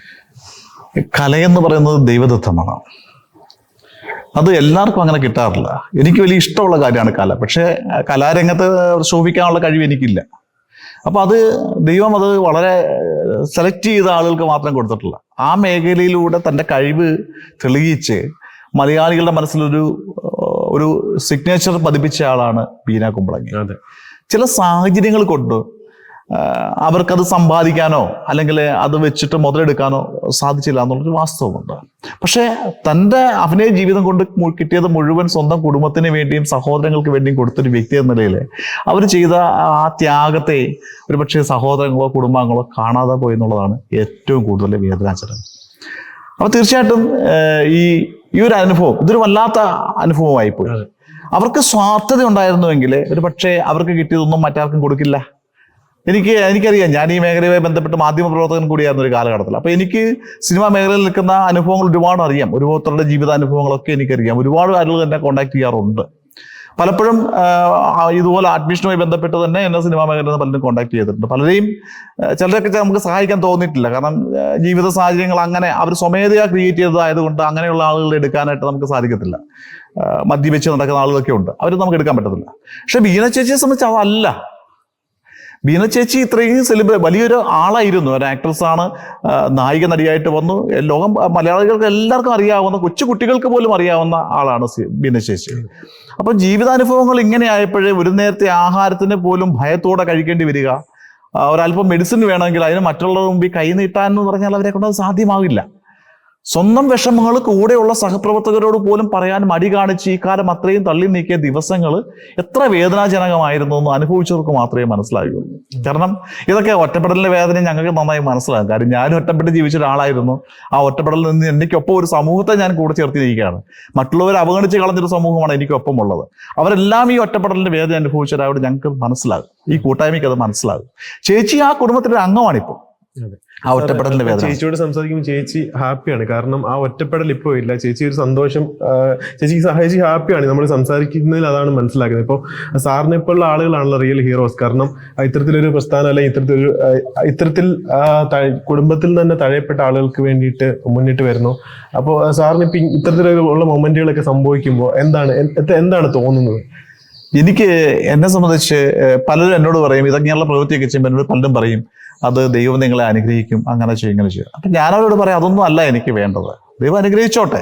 കലയെന്ന് പറയുന്നത് ദൈവദത്തമാണ്. അത് എല്ലാവർക്കും അങ്ങനെ കിട്ടാറില്ല. എനിക്ക് വലിയ ഇഷ്ടമുള്ള കാര്യമാണ് കല, പക്ഷേ കലാരംഗത്ത് ശോഭിക്കാനുള്ള കഴിവ് എനിക്കില്ല. അപ്പൊ അത് ദൈവം അത് വളരെ സെലക്ട് ചെയ്ത ആളുകൾക്ക് മാത്രം കൊടുത്തിട്ടില്ല. ആ മേഖലയിലൂടെ തൻ്റെ കഴിവ് തെളിയിച്ച് മലയാളികളുടെ മനസ്സിലൊരു സിഗ്നേച്ചർ പതിപ്പിച്ച ആളാണ് ബീന കുമ്പളങ്ങി. ചില സാഹചര്യങ്ങൾ കൊണ്ട് അവർക്കത് സമ്പാദിക്കാനോ അല്ലെങ്കിൽ അത് വെച്ചിട്ട് മുതലെടുക്കാനോ സാധിച്ചില്ല എന്നുള്ളൊരു വാസ്തവമുണ്ട്. പക്ഷേ തൻ്റെ അഭിനയ ജീവിതം കൊണ്ട് കിട്ടിയത് മുഴുവൻ സ്വന്തം കുടുംബത്തിന് വേണ്ടിയും സഹോദരങ്ങൾക്ക് വേണ്ടിയും കൊടുത്തൊരു വ്യക്തി എന്ന നിലയിൽ അവർ ചെയ്ത ആ ത്യാഗത്തെ ഒരുപക്ഷെ സഹോദരങ്ങളോ കുടുംബാംഗങ്ങളോ കാണാതെ പോയി എന്നുള്ളതാണ് ഏറ്റവും കൂടുതൽ വേദനാജനകം. അപ്പോൾ തീർച്ചയായിട്ടും ഈ ഒരു അനുഭവം ഇതൊരു വല്ലാത്ത അനുഭവമായിപ്പോയി. അവർക്ക് സ്വാർത്ഥത ഉണ്ടായിരുന്നുവെങ്കിൽ ഒരു പക്ഷേ അവർക്ക് കിട്ടിയതൊന്നും മറ്റാർക്കും കൊടുക്കില്ല. എനിക്കറിയാം, ഞാൻ ഈ മേഖലയുമായി ബന്ധപ്പെട്ട് മാധ്യമപ്രവർത്തകൻ കൂടിയായിരുന്ന ഒരു കാലഘട്ടത്തിൽ. അപ്പോൾ എനിക്ക് സിനിമാ മേഖലയിൽ നിൽക്കുന്ന അനുഭവങ്ങൾ ഒരുപാട് അറിയാം. ഓരോരുത്തരുടെ ജീവിതാനുഭവങ്ങളൊക്കെ എനിക്കറിയാം. ഒരുപാട് ആളുകൾ എന്നെ കോൺടാക്ട് ചെയ്യാറുണ്ട്. പലപ്പോഴും ഇതുപോലെ അഡ്മിഷനുമായി ബന്ധപ്പെട്ട് തന്നെ എന്നെ സിനിമാ മേഖലയിൽ നിന്ന് പലരും കോൺടാക്ട് ചെയ്തിട്ടുണ്ട്. പലരെയും ചിലരൊക്കെ നമുക്ക് സഹായിക്കാൻ തോന്നിയിട്ടില്ല. കാരണം ജീവിത സാഹചര്യങ്ങൾ അങ്ങനെ അവർ സ്വമേധയാ ക്രിയേറ്റ് ചെയ്തതായതുകൊണ്ട് അങ്ങനെയുള്ള ആളുകളെ എടുക്കാനായിട്ട് നമുക്ക് സാധിക്കത്തില്ല. മദ്യപിച്ച് നടക്കുന്ന ആളുകളൊക്കെ ഉണ്ട്, അവർ നമുക്ക് എടുക്കാൻ പറ്റത്തില്ല. പക്ഷെ ബീന ചേച്ചിയെ സംബന്ധിച്ച് അതല്ല. ബീന ചേച്ചി ഇത്രയും വലിയൊരു ആളായിരുന്നു. ഒരു ആക്ട്രസ്സാണ്, നായിക നടിയായിട്ട് വന്നു. മലയാളികൾക്ക് എല്ലാവർക്കും അറിയാവുന്ന, കൊച്ചു കുട്ടികൾക്ക് പോലും അറിയാവുന്ന ആളാണ് ബീന ചേച്ചി. അപ്പം ജീവിതാനുഭവങ്ങൾ ഇങ്ങനെ ആയപ്പോഴേ ഒരു നേരത്തെ ആഹാരത്തിന് പോലും ഭയത്തോടെ കഴിക്കേണ്ടി വരിക, ഒരല്പം മെഡിസിൻ വേണമെങ്കിൽ അതിന് മറ്റുള്ളവരുടെ മുമ്പിൽ കൈ നീട്ടാൻ എന്ന് പറഞ്ഞാൽ അവരെ കൊണ്ട് അത് സാധ്യമാവില്ല. സ്വന്തം വിഷമങ്ങൾ കൂടെയുള്ള സഹപ്രവർത്തകരോട് പോലും പറയാൻ മടി കാണിച്ച് ഈ കാലം അത്രയും തള്ളി നീക്കിയ ദിവസങ്ങൾ എത്ര വേദനാജനകമായിരുന്നു എന്ന് അനുഭവിച്ചവർക്ക് മാത്രമേ മനസ്സിലാകുള്ളൂ. കാരണം ഇതൊക്കെ ഒറ്റപ്പെടലിന്റെ വേദന ഞങ്ങൾക്ക് നന്നായി മനസ്സിലാകും. കാര്യം ഞാനും ഒറ്റപ്പെട്ട് ജീവിച്ച ഒരാളായിരുന്നു. ആ ഒറ്റപ്പെടലിൽ നിന്ന് എനിക്കൊപ്പം ഒരു സമൂഹത്തെ ഞാൻ കൂടെ ചേർത്തിരിക്കുകയാണ്. മറ്റുള്ളവർ അവഗണിച്ച് കളഞ്ഞൊരു സമൂഹമാണ് എനിക്കൊപ്പം ഉള്ളത്. അവരെല്ലാം ഈ ഒറ്റപ്പെടലിന്റെ വേദന അനുഭവിച്ചവരോട് ഞങ്ങൾക്ക് മനസ്സിലാകും. ഈ കൂട്ടായ്മയ്ക്ക് അത് മനസ്സിലാകും. ചേച്ചി ആ കുടുംബത്തിന്റെ ഒരു അംഗമാണിപ്പോൾ. ആ ഒറ്റപ്പെടലിന്റെ വേദന. ചേച്ചിയോട് സംസാരിക്കുമ്പോൾ ചേച്ചി ഹാപ്പിയാണ്. കാരണം ആ ഒറ്റപ്പെടൽ ഇപ്പോൾ ഇല്ല. ചേച്ചി ഒരു സന്തോഷം, ചേച്ചി ഹാപ്പിയാണ്. നമ്മൾ സംസാരിക്കുന്നതിൽ അതാണ് മനസ്സിലാക്കുന്നത്. ഇപ്പോൾ സാറിനെ ഇപ്പോഴുള്ള ആളുകളാണല്ലോ റിയൽ ഹീറോസ്. കാരണം ഇത്തരത്തിലൊരു പ്രസ്ഥാനം അല്ലെങ്കിൽ ഇത്തരത്തിൽ കുടുംബത്തിൽ തന്നെ തഴയപ്പെട്ട ആളുകൾക്ക് വേണ്ടിയിട്ട് മുന്നിട്ട് വരുന്നു. അപ്പോൾ സാറിന് ഇപ്പം ഇത്തരത്തിലുള്ള മൊമെന്റുകളൊക്കെ സംഭവിക്കുമ്പോൾ എന്താണ് തോന്നുന്നത്? എന്നെ സംബന്ധിച്ച് പലരും എന്നോട് പറയും, ഇതൊക്കെയുള്ള പ്രവൃത്തിയൊക്കെ ചെയ്യുമ്പോൾ എന്നോട് പലരും പറയും, അത് ദൈവം നിങ്ങളെ അനുഗ്രഹിക്കും, അങ്ങനെ ചെയ്യും ഇങ്ങനെ ചെയ്യും. അപ്പം ഞാനവരോട് പറയാം, അതൊന്നും അല്ല എനിക്ക് വേണ്ടത്. ദൈവം അനുഗ്രഹിച്ചോട്ടെ.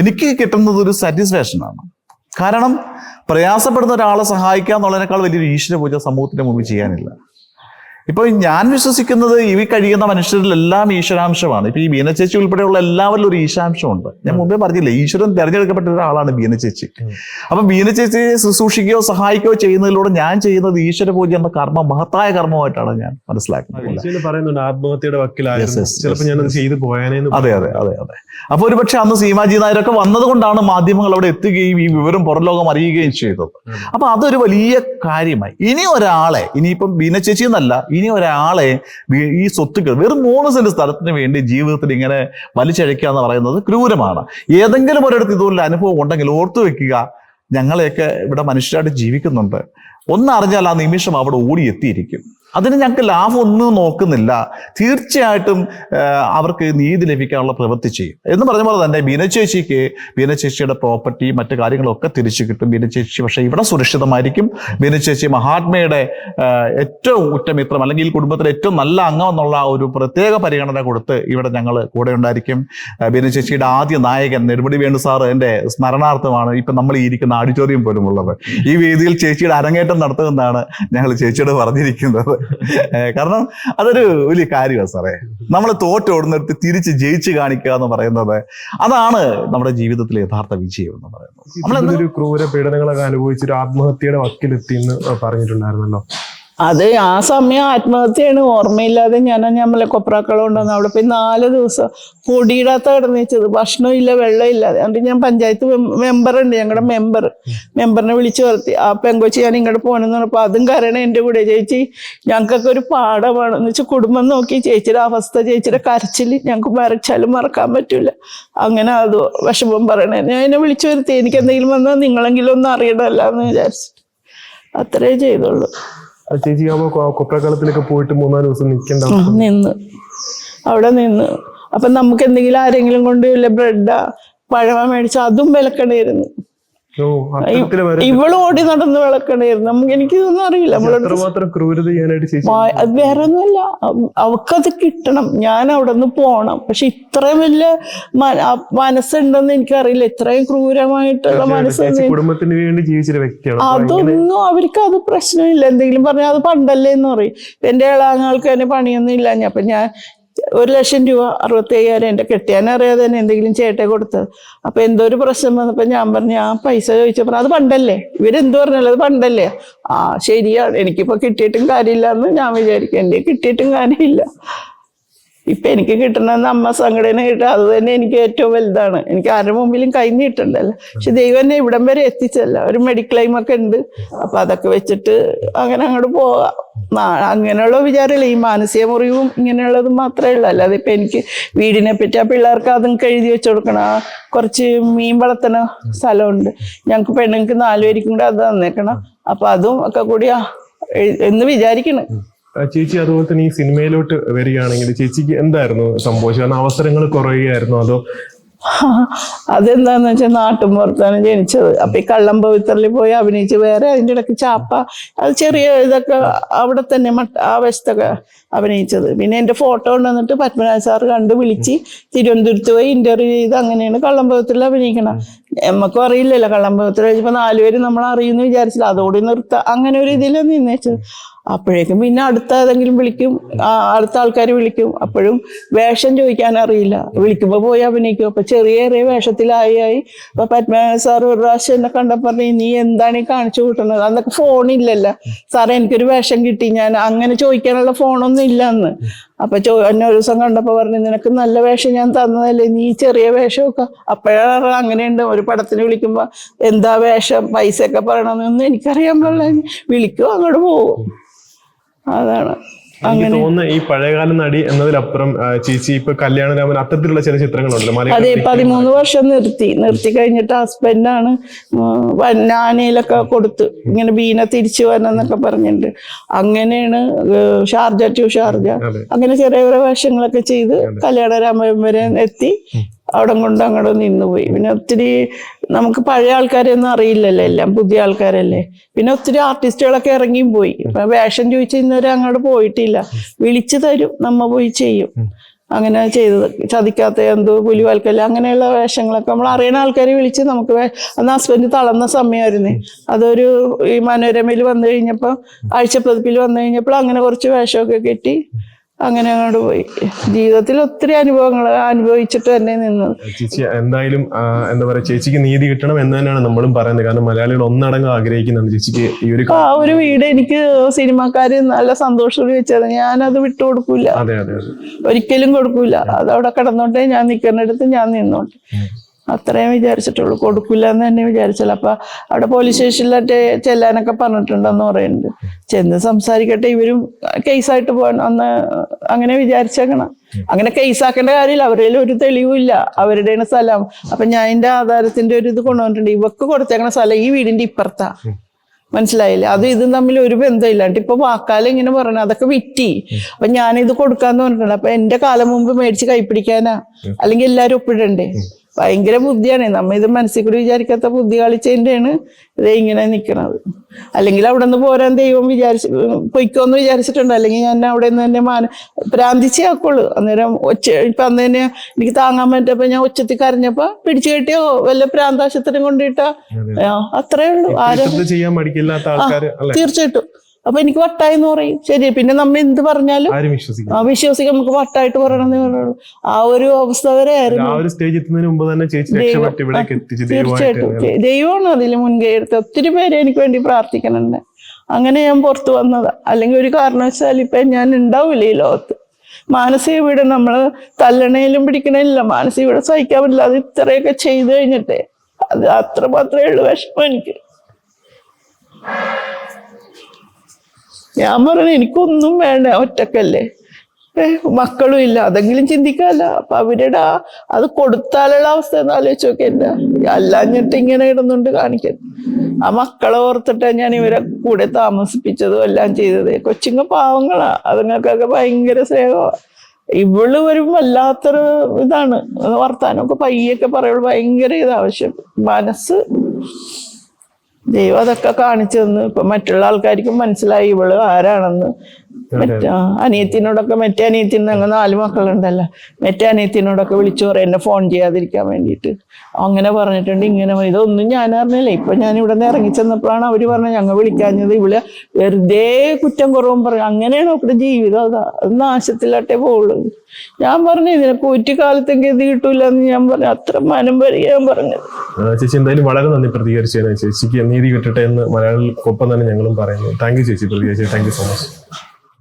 എനിക്ക് കിട്ടുന്നത് ഒരു സാറ്റിസ്ഫാക്ഷനാണ്. കാരണം പ്രയാസപ്പെടുന്ന ഒരാളെ സഹായിക്കുക എന്നുള്ളതിനേക്കാൾ വലിയൊരു ഈശ്വര പൂജ സമൂഹത്തിന്റെ മുമ്പിൽ ചെയ്യാനില്ല. ഇപ്പൊ ഞാൻ വിശ്വസിക്കുന്നത് ഈ കഴിയുന്ന മനുഷ്യരിലെല്ലാം ഈശ്വരാംശമാണ്. ഇപ്പൊ ഈ ബീന ചേച്ചി ഉൾപ്പെടെയുള്ള എല്ലാവരിലും ഒരു ഈശ്വരാംശമുണ്ട്. ഞാൻ മുമ്പേ പറഞ്ഞില്ലേ, ഈശ്വരൻ തെരഞ്ഞെടുക്കപ്പെട്ട ഒരാളാണ് ബീന ചേച്ചി. അപ്പൊ ബീന ചേച്ചിയെ ശുശ്രൂഷിക്കുകയോ സഹായിക്കുകയോ ചെയ്യുന്നതിലൂടെ ഞാൻ ചെയ്യുന്നത് ഈശ്വര പൂജ എന്ന കർമ്മം, മഹത്തായ കർമ്മമായിട്ടാണ് ഞാൻ മനസ്സിലാക്കുന്നത്. പറയുന്നുണ്ട് ആത്മഹത്യയുടെ വക്കിലായിരുന്നു, ചിലപ്പോൾ ഞാനത് ചെയ്തു പോയാനേന്ന്. അതെ. അപ്പൊ ഒരുപക്ഷെ അന്ന് സീമാജി നായരൊക്കെ വന്നത് കൊണ്ടാണ് മാധ്യമങ്ങൾ അവിടെ എത്തുകയും ഈ വിവരം പുറംലോകം അറിയുകയും ചെയ്തത്. അപ്പൊ അതൊരു വലിയ കാര്യമായി. ഇനിയിപ്പം ബീന ചേച്ചി എന്നല്ല, ഇനി ഒരാളെ ഈ സ്വത്തുക്കൾ വെറും 3 സെന്റ് സ്ഥലത്തിന് വേണ്ടി ജീവിതത്തിൽ ഇങ്ങനെ വലിച്ചഴക്കുക എന്ന് പറയുന്നത് ക്രൂരമാണ്. ഏതെങ്കിലും ഒരിടത്ത് ഇതുപോലെ അനുഭവം ഉണ്ടെങ്കിൽ ഓർത്തു വെക്കുക, ഞങ്ങളെയൊക്കെ ഇവിടെ മനുഷ്യരായിട്ട് ജീവിക്കുന്നുണ്ട്. ഒന്നറിഞ്ഞാൽ ആ നിമിഷം അവിടെ ഓടിയെത്തിയിരിക്കും. അതിന് ഞങ്ങൾക്ക് ലാഭം ഒന്നും നോക്കുന്നില്ല. തീർച്ചയായിട്ടും അവർക്ക് നീതി ലഭിക്കാനുള്ള പ്രവൃത്തി ചെയ്യും എന്ന് പറഞ്ഞ പോലെ തന്നെ ബീന ചേച്ചിയുടെ പ്രോപ്പർട്ടി മറ്റു കാര്യങ്ങളൊക്കെ തിരിച്ചു കിട്ടും. ബീന ചേച്ചി പക്ഷേ ഇവിടെ സുരക്ഷിതമായിരിക്കും. ബീന ചേച്ചി മഹാത്മയുടെ ഏറ്റവും ഉറ്റമിത്രം, അല്ലെങ്കിൽ കുടുംബത്തിലെ ഏറ്റവും നല്ല അംഗം എന്നുള്ള ഒരു പ്രത്യേക പരിഗണന കൊടുത്ത് ഇവിടെ ഞങ്ങൾ കൂടെ ഉണ്ടായിരിക്കും. ബീന ചേച്ചിയുടെ ആദ്യ നായകൻ നെടുമുടി വേണു സാറ് എൻ്റെ സ്മരണാർത്ഥമാണ് ഇപ്പം നമ്മൾ ഈ ഇരിക്കുന്ന ഓഡിറ്റോറിയം പോലും ഉള്ളത്. ഈ വേദിയിൽ ചേച്ചിയുടെ അരങ്ങേറ്റം നടത്തുമെന്നാണ് ഞങ്ങൾ ചേച്ചിയോട് പറഞ്ഞിരിക്കുന്നത്. കാരണം അതൊരു വലിയ കാര്യമാണ് സാറേ. നമ്മൾ തോറ്റോടുന്നിടത്ത് തിരിച്ച് ജയിച്ച് കാണിക്കുക എന്ന് പറയുന്നത് അതാണ് നമ്മുടെ ജീവിതത്തിലെ യഥാർത്ഥ വിജയം എന്ന് പറയുന്നത്. നമ്മളൊരു ക്രൂര പീഡനങ്ങളൊക്കെ അനുഭവിച്ചൊരു ആത്മഹത്യയുടെ വക്കിലെത്തി എന്ന് പറഞ്ഞിട്ടുണ്ടായിരുന്നല്ലോ. അത് ആ സമയം ആത്മഹത്യയാണ്, ഓർമ്മയില്ലാതെ ഞാൻ കൊപ്രാക്കളും ഉണ്ടെന്ന് അവിടെ പോയി 4 ദിവസം പൊടിയിടാത്ത കിടന്ന് വെച്ചത്, ഭക്ഷണമില്ല വെള്ളമില്ലാതെ. എന്നിട്ട് ഞാൻ പഞ്ചായത്ത് മെമ്പറുണ്ട്, ഞങ്ങളുടെ മെമ്പറിനെ വിളിച്ചു വരുത്തി. ആ പെങ്കൊച്ചി ഞാൻ ഇങ്ങോട്ട് പോകണമെന്ന് പറഞ്ഞപ്പോൾ അതും കരയണം എൻ്റെ കൂടെ. ചേച്ചി ഞങ്ങൾക്കൊക്കെ ഒരു പാഠമാണ് എന്ന് വെച്ചാൽ കുടുംബം നോക്കി ചേച്ചിയുടെ അവസ്ഥ, ചേച്ചിയുടെ കരച്ചിൽ ഞങ്ങൾക്ക് മറച്ചാലും മറക്കാൻ പറ്റൂല. അങ്ങനെ അത് വിഷമം പറയണേ. ഞാൻ എന്നെ വിളിച്ചു വരുത്തി, എനിക്ക് എന്തെങ്കിലും വന്നാൽ നിങ്ങളെങ്കിലും ഒന്നും അറിയണമല്ല എന്ന് വിചാരിച്ചു. അത്രേ ചെയ്തുള്ളൂ. ചേച്ചി കൊപ്രക്കാലത്തിലൊക്കെ പോയിട്ട് 3-4 ദിവസം നിന്ന് അവിടെ നിന്ന് അപ്പൊ നമുക്ക് എന്തെങ്കിലും ആരെങ്കിലും കൊണ്ട് വല്ല ബ്രെഡാ പഴമ മേടിച്ച അതും വിലക്കണമായിരുന്നു. ഇവള് ഓടി നടന്ന് വിളക്കണമായിരുന്നു. എനിക്കിതൊന്നും അറിയില്ല. അത് വേറെ ഒന്നുമല്ല, അവക്കത് കിട്ടണം, ഞാൻ അവിടെ നിന്ന് പോണം. പക്ഷെ ഇത്രയും വലിയ മനസ്സുണ്ടെന്ന് എനിക്കറിയില്ല. ഇത്രയും ക്രൂരമായിട്ടുള്ള മനസ്സ് കുടുംബത്തിന് വേണ്ടി ജീവിച്ചൊരു വ്യക്തിയാണ്. അതൊന്നും അവർക്ക് അത് പ്രശ്നമില്ല. എന്തെങ്കിലും പറഞ്ഞാൽ അത് പണ്ടല്ലേ എന്ന് പറയും. എന്റെ ഇളാങ്ങൾക്ക് തന്നെ പണിയൊന്നും ഇല്ല. അപ്പൊ ഞാൻ 1,00,000 രൂപ 65,000 എൻ്റെ കെട്ടിയാനറിയാതെ തന്നെ എന്തെങ്കിലും ചേട്ടയെ കൊടുത്തത്. അപ്പൊ എന്തോ ഒരു പ്രശ്നം വന്നപ്പോൾ ഞാൻ പറഞ്ഞു, ആ പൈസ ചോദിച്ചപ്പോൾ അത് പണ്ടല്ലേ, ഇവരെന്ത് പറഞ്ഞാലും അത് പണ്ടല്ലേ. ശരിയാണ്, എനിക്കിപ്പോ കിട്ടിയിട്ടും കാര്യമില്ല എന്ന് ഞാൻ വിചാരിക്കും. എൻ്റെ കിട്ടിയിട്ടും കാര്യമില്ല. ഇപ്പൊ എനിക്ക് കിട്ടണമെന്ന് അമ്മ സംഘടന കിട്ടുക, അത് തന്നെ എനിക്ക് ഏറ്റവും വലുതാണ്. എനിക്ക് ആരുടെ മുമ്പിലും കൈ നീട്ടണ്ടല്ലോ. പക്ഷെ ദൈവം എന്നെ ഇവിടം വരെ എത്തിച്ചല്ല. ഒരു മെഡിക്ലെയിം ഒക്കെ ഉണ്ട്. അപ്പൊ അതൊക്കെ വെച്ചിട്ട് അങ്ങനെ അങ്ങോട്ട് പോകാം. അങ്ങനെയുള്ള വിചാരമില്ല. ഈ മാനസിക മുറിവും ഇങ്ങനെയുള്ളതും മാത്രമേ ഉള്ളൂ. അല്ലാതെ ഇപ്പൊ എനിക്ക് വീടിനെ പറ്റി ആ പിള്ളേർക്ക് അതും എഴുതി വെച്ച് കൊടുക്കണം. കുറച്ച് മീൻ വളർത്തണ സ്ഥലമുണ്ട് ഞങ്ങൾക്ക്, പെണ്ണുങ്ങൾക്ക് 4 പേർക്കും കൂടെ അത് തന്നേക്കണം. അപ്പൊ അതും ഒക്കെ കൂടി എന്ന് വിചാരിക്കണം. ചേച്ചി അതുപോലെ തന്നെ ഈ സിനിമയിലോട്ട് വരികയാണെങ്കിൽ ചേച്ചിക്ക് എന്തായിരുന്നു സംഭവിച്ചത്? കാരണം അവസരങ്ങൾ കുറയുകയായിരുന്നു അതോ? അതെന്താന്ന് വെച്ചാൽ നാട്ടുമ്പുറത്താണ് ജനിച്ചത്. അപ്പൊ ഈ കള്ളം പവിത്രയിൽ പോയി അഭിനയിച്ച് വേറെ അതിൻ്റെ ഇടയ്ക്ക് ചാപ്പ, അത് ചെറിയ ഇതൊക്കെ അവിടെ തന്നെ ആ വശത്തൊക്കെ അഭിനയിച്ചത്. പിന്നെ എൻ്റെ ഫോട്ടോ കൊണ്ടുവന്നിട്ട് പത്മനാഭ സാറ് കണ്ട് വിളിച്ച് തിരുവനന്തപുരത്ത് പോയി ഇന്റർവ്യൂ ചെയ്ത് അങ്ങനെയാണ് കള്ളം പവിത്രയിൽ അഭിനയിക്കണം. നമുക്കും അറിയില്ലല്ലോ കള്ളം പവിത്രയിൽ വെച്ചപ്പോ 4 പേര് നമ്മൾ അറിയുമെന്ന് വിചാരിച്ചില്ല. അതോടെ നിർത്താം, അങ്ങനെ ഒരു ഇതിലാണ് നിന്നേച്ചത്. അപ്പോഴേക്കും പിന്നെ അടുത്ത ഏതെങ്കിലും വിളിക്കും, അടുത്ത ആൾക്കാർ വിളിക്കും. അപ്പോഴും വേഷം ചോദിക്കാൻ അറിയില്ല. വിളിക്കുമ്പോൾ പോയി അഭിനയിക്കും. അപ്പൊ ചെറിയ വേഷത്തിലായി. അപ്പൊ പത്മനാഭ സാർ ഒരു പ്രാവശ്യം എന്നെ കണ്ടപ്പോൾ പറഞ്ഞു, നീ എന്താണ് ഈ കാണിച്ചു കൂട്ടുന്നത്? അന്നൊക്കെ ഫോണില്ലല്ലോ സാറേ, എനിക്കൊരു വേഷം കിട്ടി, ഞാൻ അങ്ങനെ ചോദിക്കാനുള്ള ഫോണൊന്നും ഇല്ല അന്ന്. അപ്പൊ എന്നെ ഒരു ദിവസം കണ്ടപ്പോ പറഞ്ഞു, നിനക്ക് നല്ല വേഷം ഞാൻ തന്നതല്ലേ, നീ ചെറിയ വേഷമൊക്കെ. അപ്പോഴാണ് അങ്ങനെയുണ്ട്, ഒരു പടത്തിന് വിളിക്കുമ്പോ എന്താ വേഷം, പൈസ ഒക്കെ പറയണമെന്നൊന്നും എനിക്കറിയാൻ പാടില്ല. വിളിക്കും, അങ്ങോട്ട് പോകും. അതാണ്. എനിക്ക് തോന്നുന്നു ഈ പഴയകാല നടി എന്നതിലപ്പുറം ചേച്ചി ഇപ്പൊ കല്യാണരാമൻ അത്തരത്തിലുള്ള ചില ചിത്രങ്ങളുണ്ടല്ലോ. അതെ, 13 വർഷം നിർത്തി കഴിഞ്ഞിട്ട് ഹസ്ബൻഡാണ് നാനയിലൊക്കെ കൊടുത്ത് ഇങ്ങനെ ബീന തിരിച്ചു വരണമെന്നൊക്കെ പറഞ്ഞിട്ടുണ്ട്. അങ്ങനെയാണ് ഷാർജ ടു ഷാർജ, അങ്ങനെ ചെറിയ വേഷങ്ങളൊക്കെ ചെയ്ത് കല്യാണരാമൻ വരെ എത്തി. അവിടെ കൊണ്ട് അങ്ങോട്ട് നിന്നുപോയി. പിന്നെ ഒത്തിരി നമുക്ക് പഴയ ആൾക്കാരെയൊന്നും അറിയില്ലല്ലോ, എല്ലാം പുതിയ ആൾക്കാരല്ലേ. പിന്നെ ഒത്തിരി ആർട്ടിസ്റ്റുകളൊക്കെ ഇറങ്ങിയും പോയി. ഇപ്പൊ വേഷം ചോദിച്ച് ഇന്നുവരെ അങ്ങോട്ട് പോയിട്ടില്ല. വിളിച്ചു തരും, നമ്മ പോയി ചെയ്യും. അങ്ങനെ ചെയ്തത്. ചതിക്കാത്ത എന്തോ പുലിവാൽക്കല്ല അങ്ങനെയുള്ള വേഷങ്ങളൊക്കെ നമ്മൾ അറിയുന്ന ആൾക്കാരെ വിളിച്ച് നമുക്ക് അന്ന് ഹസ്ബൻഡ് തളർന്ന സമയമായിരുന്നേ. അതൊരു ഈ മനോരമയിൽ വന്നു കഴിഞ്ഞപ്പോൾ, ആഴ്ചപ്പതിപ്പിൽ വന്നു കഴിഞ്ഞപ്പോൾ അങ്ങനെ കുറച്ച് വേഷമൊക്കെ കെട്ടി അങ്ങനെ അങ്ങോട്ട് പോയി. ജീവിതത്തിൽ ഒത്തിരി അനുഭവങ്ങൾ അനുഭവിച്ചിട്ട് തന്നെ നിന്നത്. ചേച്ചി എന്തായാലും എന്താ പറയാ, ചേച്ചിക്ക് നീതി കിട്ടണം എന്ന് തന്നെയാണ് നമ്മളും പറയുന്നത്. കാരണം മലയാളികൾ ഒന്നടങ്കം ആഗ്രഹിക്കുന്നുണ്ട് ചേച്ചിക്ക് ഈ ഒരു ആ ഒരു വീട് എനിക്ക് സിനിമാക്കാര് നല്ല സന്തോഷത്തോടെ വെച്ചത്, ഞാനത് വിട്ടുകൊടുക്കൂല. അതെ അതെ അതെ. ഒരിക്കലും കൊടുക്കൂല. അതവിടെ കിടന്നോട്ടെ, ഞാൻ നിൽക്കുന്നിടത്ത് ഞാൻ നിന്നോട്ടെ, അത്രയും വിചാരിച്ചിട്ടുള്ളൂ. കൊടുക്കില്ല എന്ന് തന്നെ വിചാരിച്ചല്ലോ. അപ്പൊ അവിടെ പോലീസ് സ്റ്റേഷനിലായിട്ട് ചെല്ലാനൊക്കെ പറഞ്ഞിട്ടുണ്ടെന്ന് പറയുന്നുണ്ട്. ചെന്ന് സംസാരിക്കട്ടെ, ഇവരും കേസായിട്ട് പോകണം അന്ന് അങ്ങനെ വിചാരിച്ചേക്കണം. അങ്ങനെ കേസാക്കേണ്ട കാര്യമില്ല, അവരുടെ ഒരു തെളിവുമില്ല, അവരുടെയാണ് സ്ഥലം. അപ്പൊ ഞാൻ എൻ്റെ ആധാരത്തിന്റെ ഒരു ഇത് കൊണ്ടുവന്നിട്ടുണ്ട്. ഇവക്ക് കൊടുത്തേക്കണ സ്ഥലം ഈ വീടിന്റെ ഇപ്പുറത്താ, മനസ്സിലായില്ലേ? അത് ഇതും തമ്മിൽ ഒരു ബന്ധമില്ലാണ്ട് ഇപ്പൊ വാക്കാലം ഇങ്ങനെ പറഞ്ഞു അതൊക്കെ വിറ്റി. അപ്പൊ ഞാനിത് കൊടുക്കാന്ന് പറഞ്ഞിട്ടുണ്ട്. അപ്പൊ എന്റെ കാലം മുമ്പ് മേടിച്ച് കൈപ്പിടിക്കാനാ, അല്ലെങ്കിൽ എല്ലാരും ഒപ്പിടണ്ടേ? ഭയങ്കര ബുദ്ധിയാണ്. നമ്മ ഇത് മനസ്സിൽ കൂടി വിചാരിക്കാത്ത ബുദ്ധി കളിച്ചതിൻ്റെയാണ് ഇത് ഇങ്ങനെ നിൽക്കണത്. അല്ലെങ്കിൽ അവിടെ നിന്ന് പോരാൻ ദൈവം പൊയ്ക്കോന്ന് വിചാരിച്ചിട്ടുണ്ട്. അല്ലെങ്കിൽ ഞാൻ അവിടെ നിന്ന് തന്നെ പ്രാന്തിച്ചേ ആക്കുള്ളൂ. അന്നേരം ഇപ്പൊ അന്ന് തന്നെ എനിക്ക് താങ്ങാൻ പറ്റപ്പോ ഞാൻ ഒച്ചത്തിൽ കരഞ്ഞപ്പോ പിടിച്ചു കെട്ടിയോ വല്ല പ്രാന്താശുപത്രി കൊണ്ടിട്ടാ, അത്രേ ഉള്ളൂ. തീർച്ചയായിട്ടും. അപ്പൊ എനിക്ക് വട്ടായി എന്ന് പറയും. ശരി, പിന്നെ നമ്മ എന്ത് പറഞ്ഞാലും വിശ്വസിക്കാം. നമുക്ക് വട്ടായിട്ട് പറയണമെന്ന് പറയുള്ളൂ. ആ ഒരു അവസ്ഥ വരെ ആയിരുന്നു. തീർച്ചയായിട്ടും ദൈവമാണ് അതിൽ മുൻകൈ എടുത്ത്. ഒത്തിരി പേര് എനിക്ക് വേണ്ടി പ്രാർത്ഥിക്കുന്നുണ്ട്. അങ്ങനെ ഞാൻ പുറത്തു വന്നതാ. അല്ലെങ്കിൽ ഒരു കാരണവശാലും ഇപ്പൊ ഞാൻ ഉണ്ടാവില്ല ഈ ലോകത്ത്. മാനസിക പീഡനം നമ്മള് തല്ലണേലും പിടിക്കണേലില്ല, മാനസിക പീഡനം സഹിക്കാൻ പറ്റില്ല. അത് ഇത്രയൊക്കെ ചെയ്തു കഴിഞ്ഞിട്ടേ അത് അത്ര മാത്രമേ ഉള്ളൂ വിഷമം എനിക്ക്. ഞാൻ പറഞ്ഞു എനിക്കൊന്നും വേണ്ട, ഒറ്റക്കല്ലേ, മക്കളും ഇല്ല, അതെങ്കിലും ചിന്തിക്കാല്ല. അപ്പൊ അവരുടെ അത് കൊടുത്താലുള്ള അവസ്ഥ എന്ന് ആലോചിച്ച് നോക്കി. എന്റെ അല്ലാഞ്ഞിട്ട് ഇങ്ങനെ ഇടുന്നുണ്ട് കാണിക്കാൻ. ആ മക്കളെ ഓർത്തിട്ട് ഞാൻ ഇവരെ കൂടെ താമസിപ്പിച്ചതും എല്ലാം ചെയ്തത്. കൊച്ചുങ്ങ പാവങ്ങളാ, അതുങ്ങൾക്കൊക്കെ ഭയങ്കര സ്നേഹമാണ്. ഇവള് വരും വല്ലാത്തൊരു ഇതാണ്, വർത്താനമൊക്കെ പയ്യൊക്കെ പറയുള്ളൂ. ഭയങ്കര ഇതാവശ്യം മനസ്സ്. ദൈവം അതൊക്കെ കാണിച്ചു തന്നു. ഇപ്പൊ മറ്റുള്ള ആൾക്കാർക്കും മനസ്സിലായി ഇവള് ആരാണെന്ന്. അനിയത്തിനോടൊക്കെ, മറ്റേ അനിയത്തിന് ഞങ്ങൾ 4 മക്കളുണ്ടല്ലോ, മറ്റേ അനിയത്തിനോടൊക്കെ വിളിച്ചു പറയും എന്നെ ഫോൺ ചെയ്യാതിരിക്കാൻ വേണ്ടിയിട്ട്. അങ്ങനെ പറഞ്ഞിട്ടുണ്ട്. ഇങ്ങനെ ഇതൊന്നും ഞാൻ അറിഞ്ഞില്ല. ഇപ്പൊ ഞാൻ ഇവിടെ നിന്ന് ഇറങ്ങി ചെന്നപ്പോഴാണ് അവര് പറഞ്ഞത് ഞങ്ങൾ വിളിക്കാഞ്ഞത്. ഇവള് വെറുതെ കുറ്റം കുറവും പറയും. അങ്ങനെയാണ് അവരുടെ ജീവിതം. അത് നാശത്തിലാട്ടേ പോവുള്ളൂ. ഞാൻ പറഞ്ഞു ഇതിനൊക്കെ ഒരു കാലത്തേക്ക് ഇത് കിട്ടൂല എന്ന് ഞാൻ പറഞ്ഞു. അത്ര മനം വരിക ഞാൻ പറഞ്ഞത്. ചേച്ചി എന്തായാലും വളരെ നന്ദി പ്രതികരിച്ചതിന്. ചേച്ചിക്ക് നീതി കിട്ടട്ടെ എന്ന് മലയാളികൾക്കൊപ്പം തന്നെ ഞങ്ങളും പറയുന്നു. താങ്ക് യു ചേച്ചി പ്രതികരിച്ചത്. Thank you so much.